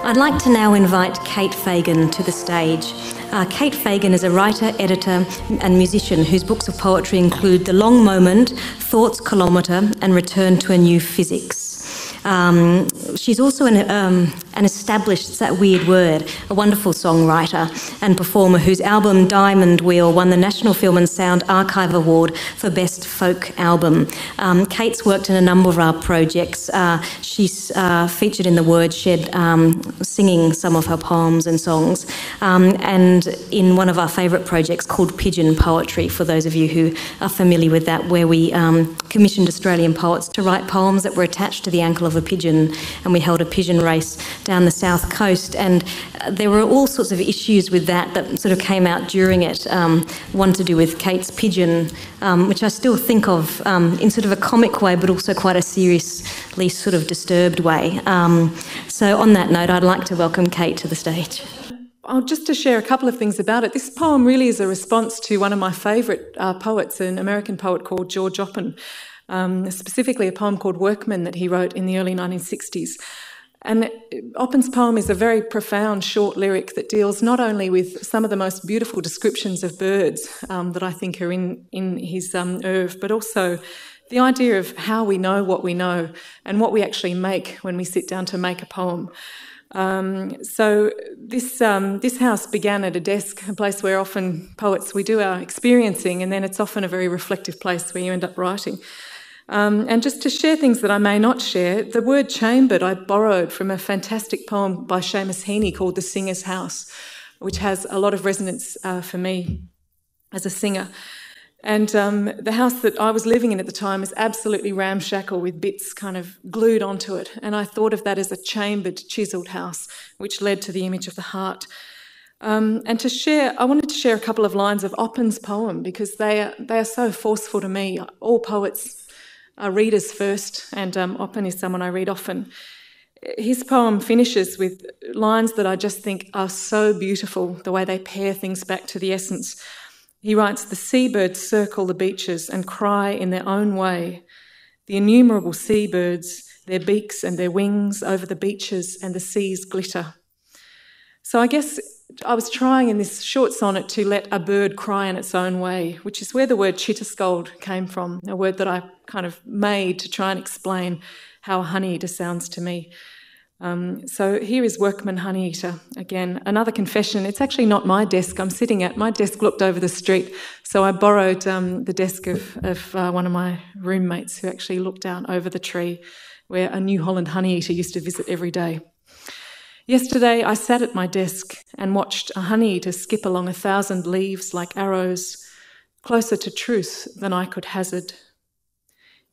I'd like to now invite Kate Fagan to the stage. Kate Fagan is a writer, editor and musician whose books of poetry include The Long Moment, Thoughts Kilometre and Return to a New Physics. She's also an established, it's that weird word, a wonderful songwriter and performer whose album Diamond Wheel won the National Film and Sound Archive Award for Best Folk Album. Kate's worked in a number of our projects. She's featured in the Wordshed, singing some of her poems and songs, and in one of our favourite projects called Pigeon Poetry, for those of you who are familiar with that, where we commissioned Australian poets to write poems that were attached to the ankle of a pigeon, and we held a pigeon race down the south coast, and there were all sorts of issues with that sort of came out during it. One to do with Kate's pigeon, which I still think of in sort of a comic way, but also quite a seriously sort of disturbed way. So on that note, I'd like to welcome Kate to the stage. Just to share a couple of things about it. This poem really is a response to one of my favourite poets, an American poet called George Oppen, specifically a poem called Workman that he wrote in the early 1960s. And Oppen's poem is a very profound short lyric that deals not only with some of the most beautiful descriptions of birds that I think are in his oeuvre, but also the idea of how we know what we know and what we actually make when we sit down to make a poem. So this house began at a desk, a place where often poets, we do our experiencing, and then it's often a very reflective place where you end up writing. And just to share things that I may not share, the word chambered I borrowed from a fantastic poem by Seamus Heaney called The Singer's House, which has a lot of resonance for me as a singer. And the house that I was living in at the time is absolutely ramshackle with bits kind of glued onto it. And I thought of that as a chambered, chiselled house, which led to the image of the heart. And I wanted to share a couple of lines of Oppen's poem because they are so forceful to me. All poets are readers first, and Oppen is someone I read often. His poem finishes with lines that I just think are so beautiful, the way they pare things back to the essence. He writes, "The seabirds circle the beaches and cry in their own way. The innumerable seabirds, their beaks and their wings over the beaches and the seas glitter." So I guess I was trying in this short sonnet to let a bird cry in its own way, which is where the word chitterscold came from, a word that I kind of made to try and explain how a honeyeater sounds to me. So here is Workman Honeyeater again. Another confession, it's actually not my desk I'm sitting at. My desk looked over the street, so I borrowed the desk of one of my roommates who actually looked out over the tree where a New Holland honeyeater used to visit every day. Yesterday I sat at my desk and watched a honeyeater skip along 1,000 leaves like arrows, closer to truth than I could hazard.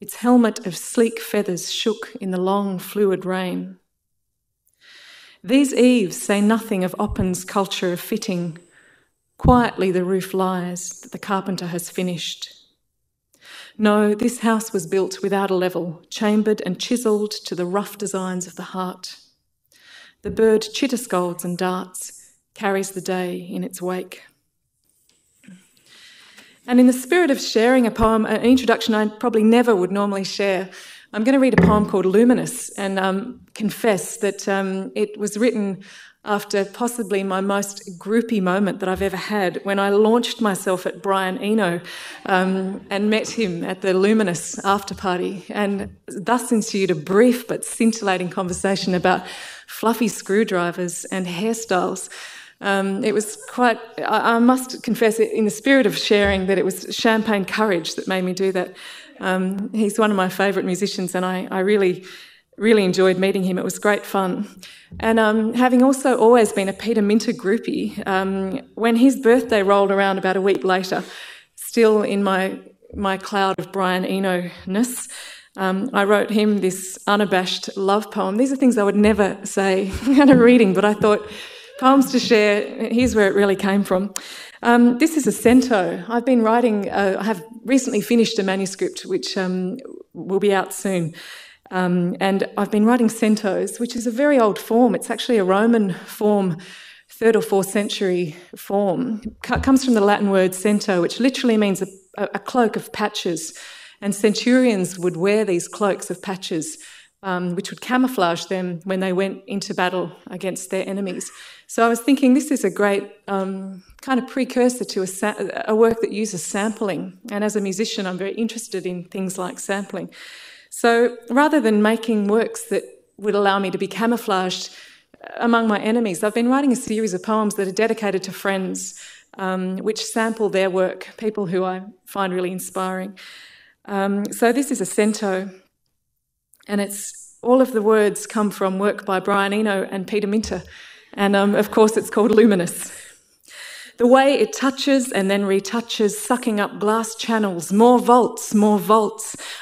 Its helmet of sleek feathers shook in the long fluid rain. These eaves say nothing of Oppen's culture of fitting. Quietly the roof lies that the carpenter has finished. No, this house was built without a level, chambered and chiselled to the rough designs of the heart. The bird chitterscolds and darts, carries the day in its wake. And in the spirit of sharing a poem, an introduction I probably never would normally share, I'm going to read a poem called Luminous and confess that it was written after possibly my most groupie moment that I've ever had when I launched myself at Brian Eno and met him at the Luminous after party, and thus ensued a brief but scintillating conversation about fluffy screwdrivers and hairstyles. It was quite, I must confess, in the spirit of sharing, that it was champagne courage that made me do that. He's one of my favourite musicians, and I really enjoyed meeting him. It was great fun. And having also always been a Peter Minter groupie, when his birthday rolled around about a week later, still in my cloud of Brian Eno-ness, I wrote him this unabashed love poem. These are things I would never say at a reading, but I thought, poems to share, here's where it really came from. This is a cento. I've been writing, I have recently finished a manuscript which will be out soon. And I've been writing centos, which is a very old form. It's actually a Roman form, 3rd or 4th century form. It comes from the Latin word cento, which literally means a cloak of patches. And centurions would wear these cloaks of patches which would camouflage them when they went into battle against their enemies. So I was thinking this is a great kind of precursor to a work that uses sampling. And as a musician, I'm very interested in things like sampling. So rather than making works that would allow me to be camouflaged among my enemies, I've been writing a series of poems that are dedicated to friends, which sample their work, people who I find really inspiring. So this is a cento, and all of the words come from work by Brian Eno and Peter Minter, and of course it's called Luminous. The way it touches and then retouches, sucking up glass channels, more volts,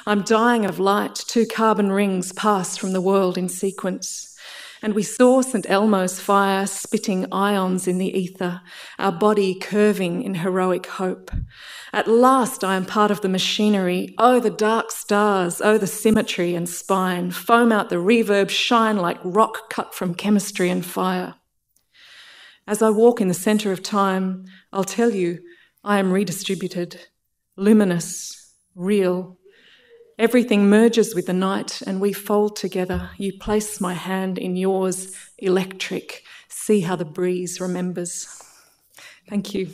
I'm dying of light, 2 carbon rings pass from the world in sequence. And we saw St. Elmo's fire spitting ions in the ether, our body curving in heroic hope. At last I am part of the machinery. Oh, the dark stars, oh, the symmetry and spine, foam out the reverb, shine like rock cut from chemistry and fire. As I walk in the centre of time, I'll tell you, I am redistributed, luminous, real. Everything merges with the night and we fold together. You place my hand in yours, electric. See how the breeze remembers. Thank you.